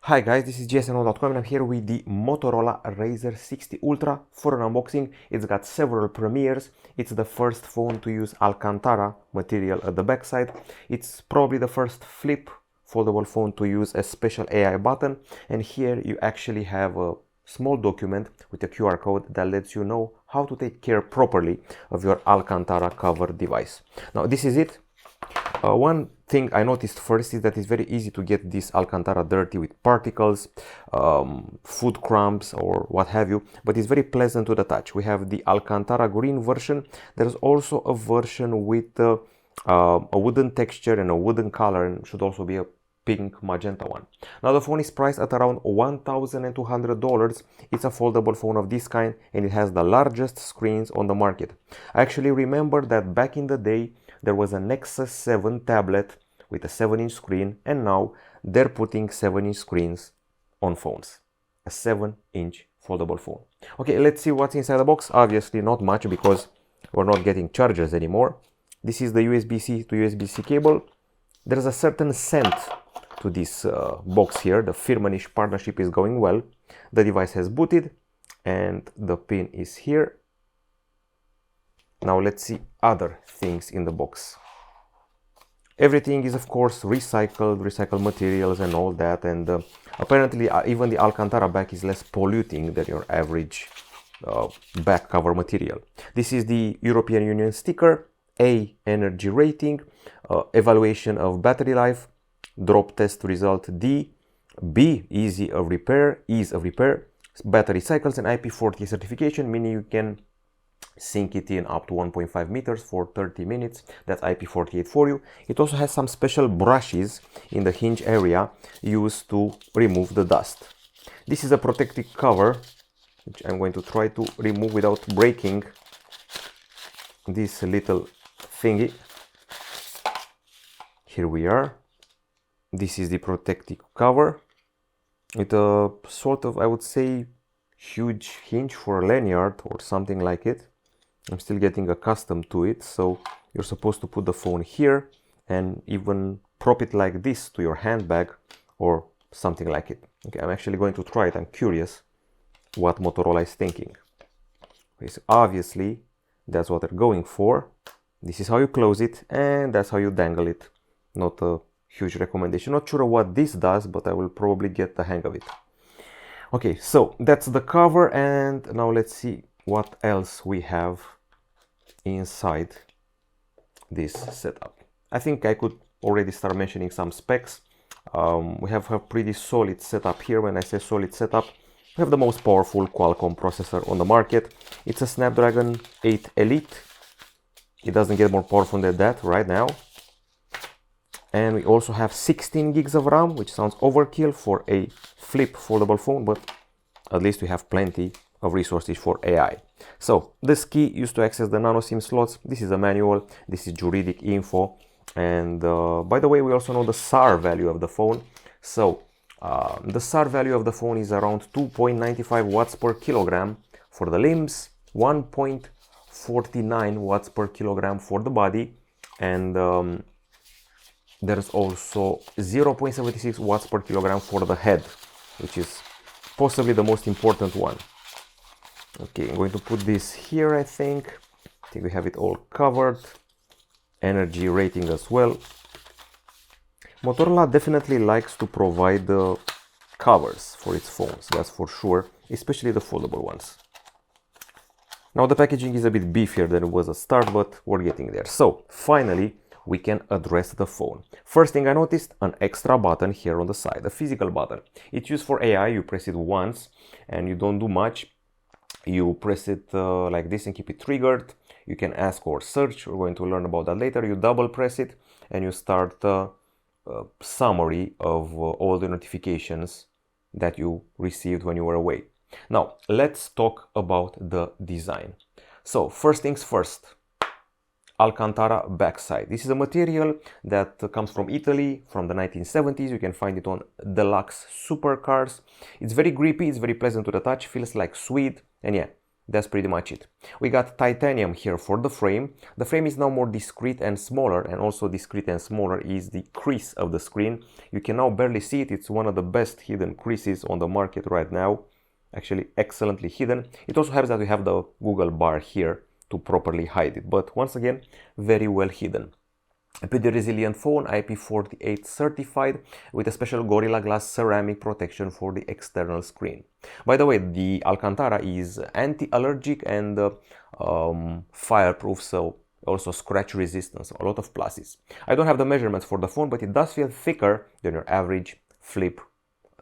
Hi guys, this is gsno.com and I'm here with the Motorola RAZR 60 Ultra for an unboxing. It's got several premieres. It's the first phone to use Alcantara material at the backside. It's probably the first flip foldable phone to use a special AI button, and here you actually have a small document with a QR code that lets you know how to take care properly of your Alcantara cover device. Now this is it. One thing I noticed first is that it's very easy to get this Alcantara dirty with particles, food crumbs or what have you, but it's very pleasant to the touch. We have the Alcantara green version. There's also a version with a wooden texture and a wooden color, and should also be a pink magenta one. Now the phone is priced at around $1,200. It's a foldable phone of this kind and it has the largest screens on the market. I actually remember that back in the day there was a Nexus 7 tablet with a 7-inch screen, and now they're putting 7-inch screens on phones. A 7-inch foldable phone. Okay, let's see what's inside the box. Obviously not much because we're not getting chargers anymore. This is the USB-C to USB-C cable. There's a certain scent to this box here. The Firmenich partnership is going well. The device has booted and the pin is here. Now let's see other things in the box. Everything is of course recycled materials and all that, and apparently even the Alcantara back is less polluting than your average back cover material. This is the European Union sticker, A, energy rating, evaluation of battery life, drop test result D, B, ease of repair, battery cycles, and IP40 certification, meaning you can sink it in up to 1.5 meters for 30 minutes. That's IP48 for you. It also has some special brushes in the hinge area used to remove the dust. This is a protective cover, which I'm going to try to remove without breaking this little thingy. Here we are. This is the protective cover with a sort of, I would say, huge hinge for a lanyard or something like it. I'm still getting accustomed to it. So you're supposed to put the phone here and even prop it like this to your handbag or something like it. Okay, I'm actually going to try it. I'm curious what Motorola is thinking. Okay, so obviously that's what they're going for. This is how you close it and that's how you dangle it. Not a huge recommendation. Not sure what this does, but I will probably get the hang of it. Okay, so that's the cover, and now let's see what else we have inside this setup. I think I could already start mentioning some specs. We have a pretty solid setup here. When I say solid setup, we have the most powerful Qualcomm processor on the market. It's a Snapdragon 8 Elite. It doesn't get more powerful than that right now. And we also have 16 gigs of RAM, which sounds overkill for a flip foldable phone, but at least we have plenty of resources for AI. So this key used to access the nano SIM slots. This is a manual, this is juridic info, and by the way, we also know the SAR value of the phone. So the SAR value of the phone is around 2.95 watts per kilogram for the limbs, 1.49 watts per kilogram for the body, and there's also 0.76 watts per kilogram for the head, which is possibly the most important one. Okay, I'm going to put this here, I think. We have it all covered. Energy rating as well. Motorola definitely likes to provide covers for its phones, that's for sure, especially the foldable ones. Now the packaging is a bit beefier than it was at start, but we're getting there. So finally, we can address the phone. First thing I noticed, an extra button here on the side, a physical button. It's used for AI. You press it once and you don't do much. You press it like this and keep it triggered. You can ask or search. We're going to learn about that later. You double press it and you start a summary of all the notifications that you received when you were away. Now let's talk about the design. So first things first, Alcantara backside. This is a material that comes from Italy from the 1970s. You can find it on deluxe supercars. It's very grippy, it's very pleasant to the touch, feels like suede, and yeah, that's pretty much it. We got titanium here for the frame. The frame is now more discreet and smaller, and also discreet and smaller is the crease of the screen. You can now barely see it. It's one of the best hidden creases on the market right now. Actually excellently hidden. It also helps that we have the Google bar here to properly hide it, but once again, very well hidden. A pretty resilient phone, IP48 certified, with a special Gorilla Glass ceramic protection for the external screen. By the way, the Alcantara is anti-allergic and fireproof, so also scratch resistance, a lot of pluses. I don't have the measurements for the phone, but it does feel thicker than your average flip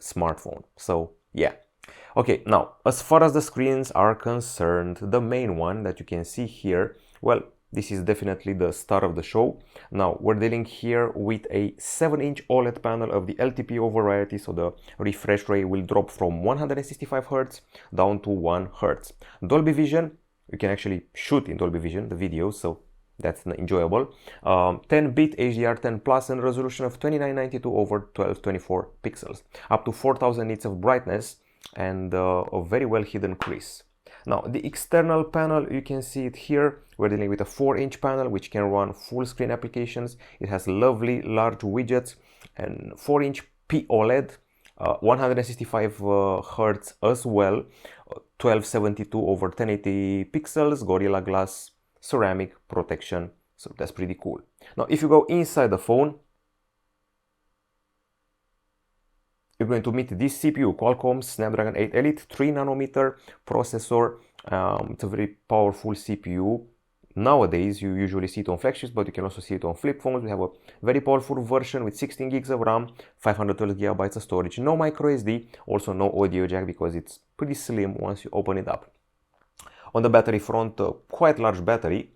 smartphone, so yeah. Okay, now, as far as the screens are concerned, the main one that you can see here, well, this is definitely the star of the show. Now, we're dealing here with a 7-inch OLED panel of the LTPO variety, so the refresh rate will drop from 165 Hz down to 1 Hz. Dolby Vision, you can actually shoot in Dolby Vision the videos, so that's enjoyable. 10-bit HDR10 Plus and resolution of 2992 over 1224 pixels, up to 4000 nits of brightness, and a very well hidden crease. Now, the external panel, you can see it here. We're dealing with a 4-inch panel which can run full screen applications. It has lovely large widgets and 4-inch POLED, 165 Hz as well, 1272 over 1080 pixels, Gorilla Glass ceramic protection. So that's pretty cool. Now, if you go inside the phone, you're going to meet this CPU, Qualcomm Snapdragon 8 Elite 3nm processor. It's a very powerful CPU. Nowadays, you usually see it on flagships, but you can also see it on flip phones. We have a very powerful version with 16 gigs of RAM, 512 gigabytes of storage, no micro SD, also no audio jack because it's pretty slim once you open it up. On the battery front, quite large battery,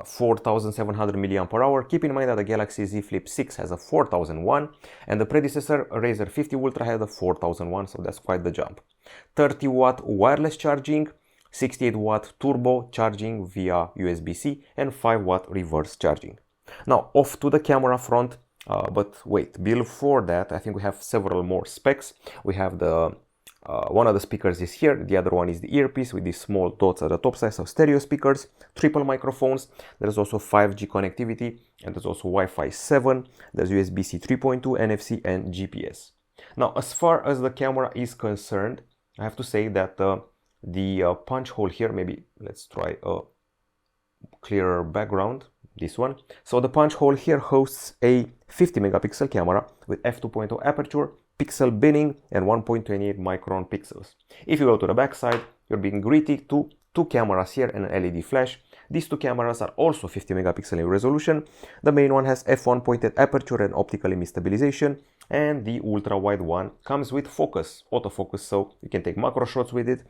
4700 mAh. Keep in mind that the Galaxy Z Flip 6 has a 4001 and the predecessor RAZR 50 Ultra had a 4001, so that's quite the jump. 30 watt wireless charging, 68 watt turbo charging via USB-C and 5 watt reverse charging. Now off to the camera front, but wait, before that I think we have several more specs. We have the one of the speakers is here, the other one is the earpiece with these small dots at the top side, so stereo speakers, triple microphones. There's also 5G connectivity and there's also Wi-Fi 7, there's USB-C 3.2, NFC and GPS. Now, as far as the camera is concerned, I have to say that the punch hole here, maybe let's try a clearer background, this one. So the punch hole here hosts a 50 megapixel camera with f2.0 aperture, pixel binning and 1.28 micron pixels. If you go to the back side, you're being greeted to two cameras here and an LED flash. These two cameras are also 50 megapixel in resolution. The main one has f1 pointed aperture and optical image stabilization, and the ultra wide one comes with focus, autofocus, so you can take macro shots with it.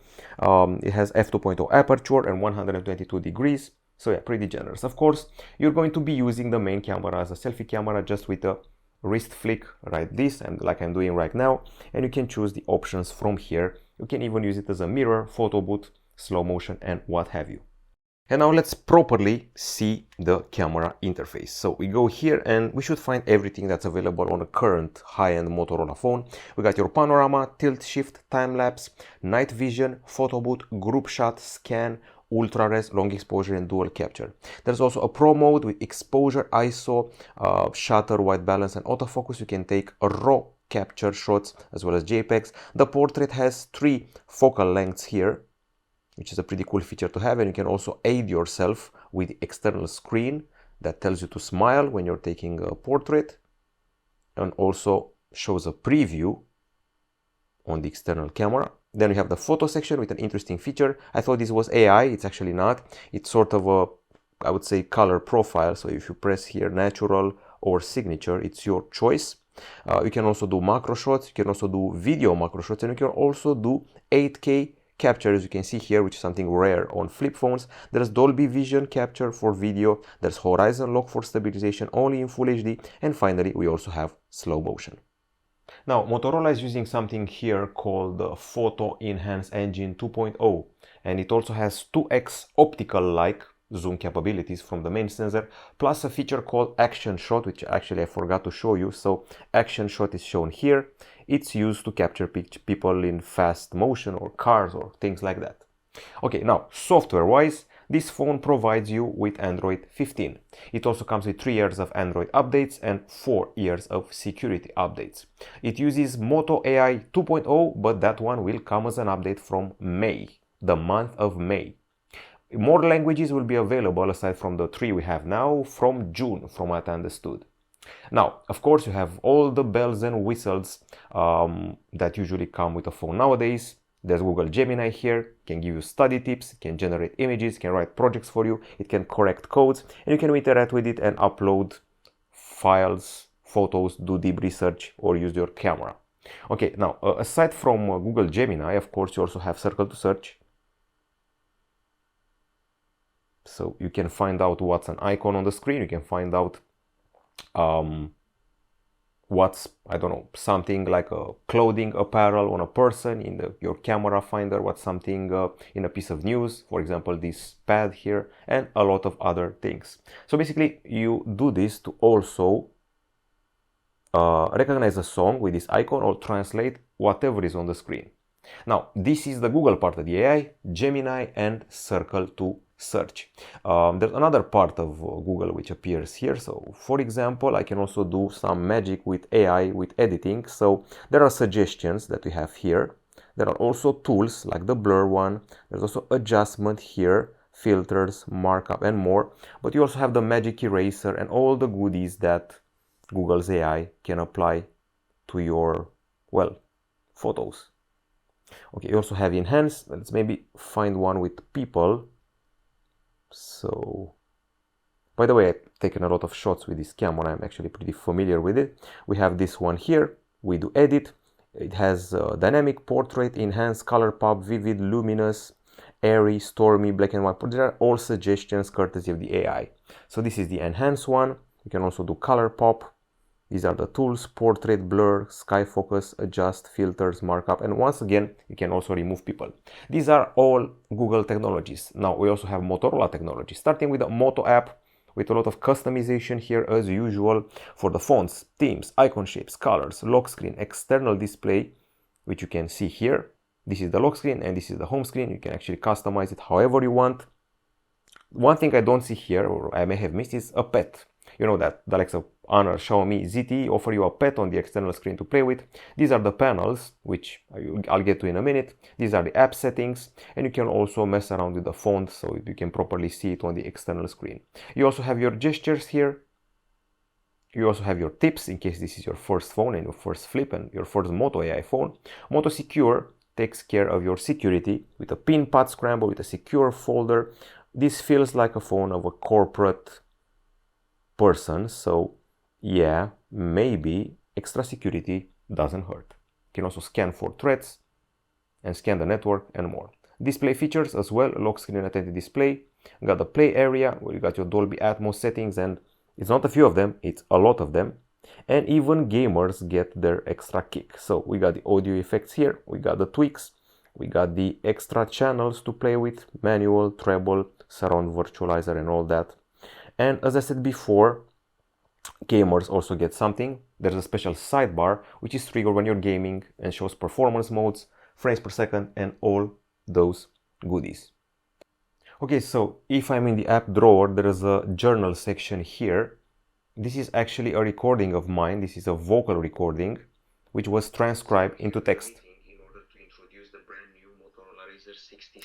It has f2.0 aperture and 122 degrees. So yeah, pretty generous. Of course, you're going to be using the main camera as a selfie camera just with a wrist flick like this, and like I'm doing right now, and you can choose the options from here. You can even use it as a mirror, photo booth, slow motion and what have you. And now let's properly see the camera interface. So we go here and we should find everything that's available on a current high-end Motorola phone. We got your panorama, tilt shift, time lapse, night vision, photo booth, group shot, scan, ultra res, long exposure and dual capture. There's also a pro mode with exposure, ISO, shutter, white balance and autofocus. You can take raw capture shots as well as JPEGs. The portrait has 3 focal lengths here, which is a pretty cool feature to have, and you can also aid yourself with the external screen that tells you to smile when you're taking a portrait, and also shows a preview on the external camera. Then we have the photo section with an interesting feature. I thought this was AI, it's actually not. It's sort of a, I would say, color profile. So if you press here natural or signature, it's your choice. You can also do macro shots, you can also do video macro shots, and you can also do 8K capture, as you can see here, which is something rare on flip phones. There's Dolby Vision capture for video, there's horizon lock for stabilization only in Full HD, and finally we also have slow motion. Now, Motorola is using something here called Photo Enhance Engine 2.0, and it also has 2x optical-like zoom capabilities from the main sensor, plus a feature called Action Shot, which actually I forgot to show you. So Action Shot is shown here. It's used to capture people in fast motion or cars or things like that. Okay, now software-wise, this phone provides you with Android 15. It also comes with 3 years of Android updates and 4 years of security updates. It uses Moto AI 2.0, but that one will come as an update from May, the month of May. More languages will be available aside from the 3 we have now from June, from what I understood. Now, of course, you have all the bells and whistles that usually come with a phone nowadays. There's Google Gemini here, can give you study tips, can generate images, can write projects for you, it can correct codes, and you can interact with it and upload files, photos, do deep research, or use your camera. Okay, now, aside from Google Gemini, of course, you also have Circle to Search. So you can find out what's an icon on the screen, you can find out what's, I don't know, something like a clothing apparel on a person in your camera finder, what's something in a piece of news, for example, this pad here, and a lot of other things. So basically, you do this to also recognize a song with this icon or translate whatever is on the screen. Now, this is the Google part of the AI, Gemini and Circle to Search. There's another part of Google which appears here. So, for example, I can also do some magic with AI, with editing. So, there are suggestions that we have here. There are also tools like the blur one. There's also adjustment here, filters, markup, and more. But you also have the magic eraser and all the goodies that Google's AI can apply to your, well, photos. Okay, you also have enhance. Let's maybe find one with people. So, by the way, I've taken a lot of shots with this camera. I'm actually pretty familiar with it. We have this one here. We do edit. It has dynamic portrait, enhance, color pop, vivid, luminous, airy, stormy, black and white. There are all suggestions courtesy of the AI. So this is the enhance one. You can also do color pop. These are the tools: portrait, blur, sky focus, adjust, filters, markup, and once again, you can also remove people. These are all Google technologies. Now, we also have Motorola technology, starting with the Moto app, with a lot of customization here as usual for the fonts, themes, icon shapes, colors, lock screen, external display, which you can see here. This is the lock screen and this is the home screen. You can actually customize it however you want. One thing I don't see here, or I may have missed, is a pet. You know that the likes of Honor, Xiaomi, ZTE offer you a pet on the external screen to play with. These are the panels, which I'll get to in a minute. These are the app settings, and you can also mess around with the font so you can properly see it on the external screen. You also have your gestures here. You also have your tips in case this is your first phone and your first flip and your first Moto AI phone. Moto Secure takes care of your security with a pin pad scramble, with a secure folder. This feels like a phone of a corporate person, so yeah, maybe extra security doesn't hurt. You can also scan for threats and scan the network and more. Display features as well: lock screen attentive display. You got the play area where you got your Dolby Atmos settings, and it's not a few of them, it's a lot of them. And even gamers get their extra kick. So we got the audio effects here, we got the tweaks, we got the extra channels to play with, manual, treble, surround virtualizer and all that. And as I said before, gamers also get something. There's a special sidebar which is triggered when you're gaming and shows performance modes, frames per second, and all those goodies. Okay, so if I'm in the app drawer, there is a journal section here. This is actually a recording of mine. This is a vocal recording which was transcribed into text.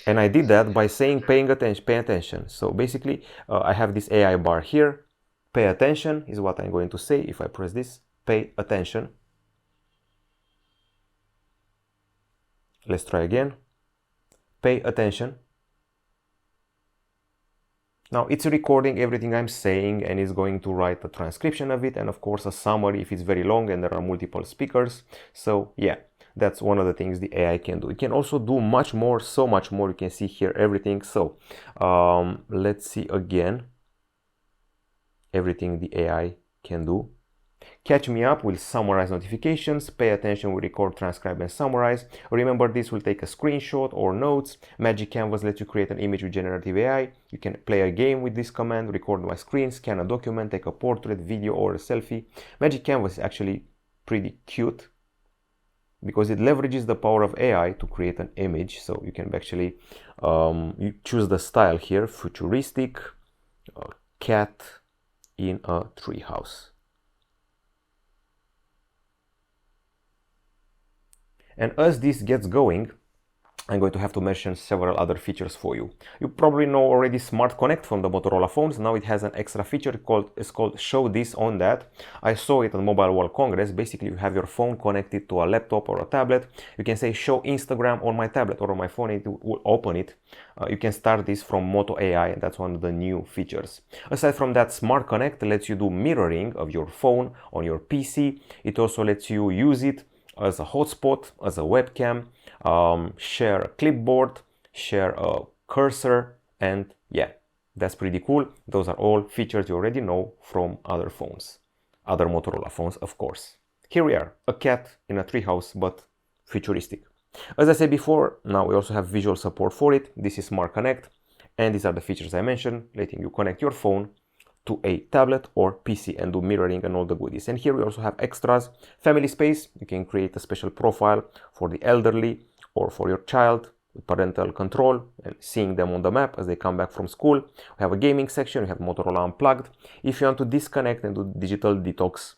And I did that by saying pay attention. So basically, I have this AI bar here. Pay attention is what I'm going to say if I press this. Pay attention. Let's try again. Pay attention. Now it's recording everything I'm saying and is going to write a transcription of it and of course a summary if it's very long and there are multiple speakers. So yeah, that's one of the things the AI can do. It can also do much more, so much more. You can see here everything. So let's see again everything the AI can do. Catch me up will summarize notifications. Pay attention will record, transcribe, and summarize. Remember, this will take a screenshot or notes. Magic Canvas lets you create an image with generative AI. You can play a game with this command, record my screen, scan a document, take a portrait, video, or a selfie. Magic Canvas is actually pretty cute because it leverages the power of AI to create an image. So you can actually you choose the style here, futuristic, cat in a treehouse. And as this gets going, I'm going to have to mention several other features for you. You probably know already Smart Connect from the Motorola phones. Now it has an extra feature it's called Show This on That. I saw it on Mobile World Congress. Basically, you have your phone connected to a laptop or a tablet. You can say show Instagram on my tablet or on my phone, it will open it. You can start this from Moto AI, and that's one of the new features. Aside from that, Smart Connect lets you do mirroring of your phone on your PC. It also lets you use it as a hotspot, as a webcam, share a clipboard, share a cursor, and yeah, that's pretty cool. Those are all features you already know from other phones, other Motorola phones, of course. Here we are, a cat in a treehouse, but futuristic. As I said before, now we also have visual support for it. This is Smart Connect, and these are the features I mentioned, letting you connect your phone to a tablet or PC and do mirroring and all the goodies. And here we also have extras, family space. You can create a special profile for the elderly or for your child with parental control and seeing them on the map as they come back from school. We have a gaming section, we have Motorola Unplugged. If you want to disconnect and do digital detox,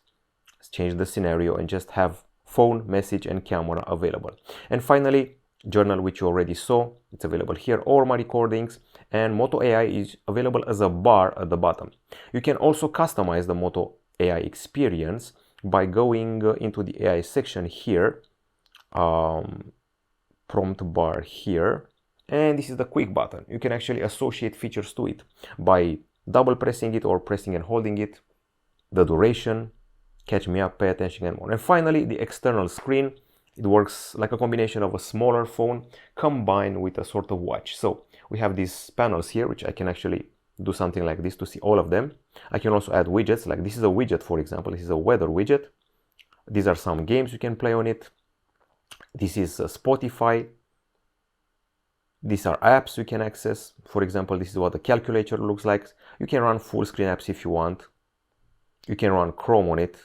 change the scenario and just have phone, message and camera available. And finally, journal, which you already saw, it's available here, or my recordings, and Moto AI is available as a bar at the bottom. You can also customize the Moto AI experience by going into the AI section here, prompt bar here, and this is the quick button. You can actually associate features to it by double pressing it or pressing and holding it, the duration, catch me up, pay attention and more. And finally, the external screen. It works like a combination of a smaller phone combined with a sort of watch. So we have these panels here, which I can actually do something like this to see all of them. I can also add widgets, like this is a widget, for example. This is a weather widget. These are some games you can play on it. This is Spotify. These are apps you can access. For example, this is what the calculator looks like. You can run full screen apps if you want. You can run Chrome on it.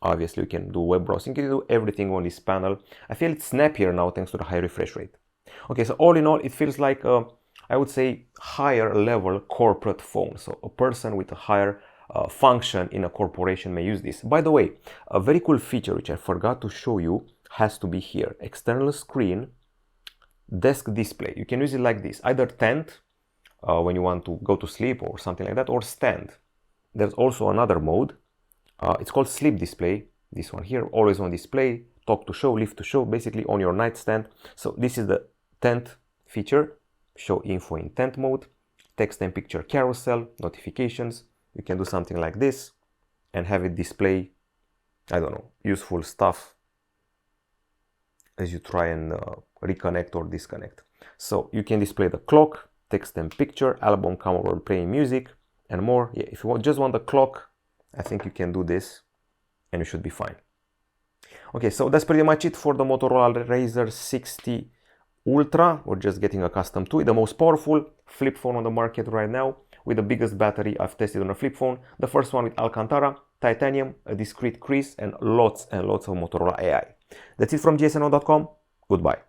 Obviously, you can do web browsing, you can do everything on this panel. I feel it's snappier now thanks to the high refresh rate. Okay, so all in all, it feels like I would say higher level corporate phone. So a person with a higher function in a corporation may use this. By the way, a very cool feature which I forgot to show you has to be here. External screen, desk display. You can use it like this, either tent when you want to go to sleep or something like that, or stand. There's also another mode. It's called sleep display, this one here, always on display, talk to show, lift to show, basically on your nightstand. So this is the tent feature, show info in tent mode, text and picture carousel, notifications. You can do something like this and have it display, I don't know, useful stuff as you try and reconnect or disconnect. So you can display the clock, text and picture, album, camera, playing music and more. Yeah, if you just want the clock, I think you can do this and you should be fine. Okay, so that's pretty much it for the Motorola RAZR 60 Ultra. We're just getting accustomed to it. The most powerful flip phone on the market right now with the biggest battery I've tested on a flip phone. The first one with Alcantara, titanium, a discrete crease, and lots of Motorola AI. That's it from gsno.com. Goodbye.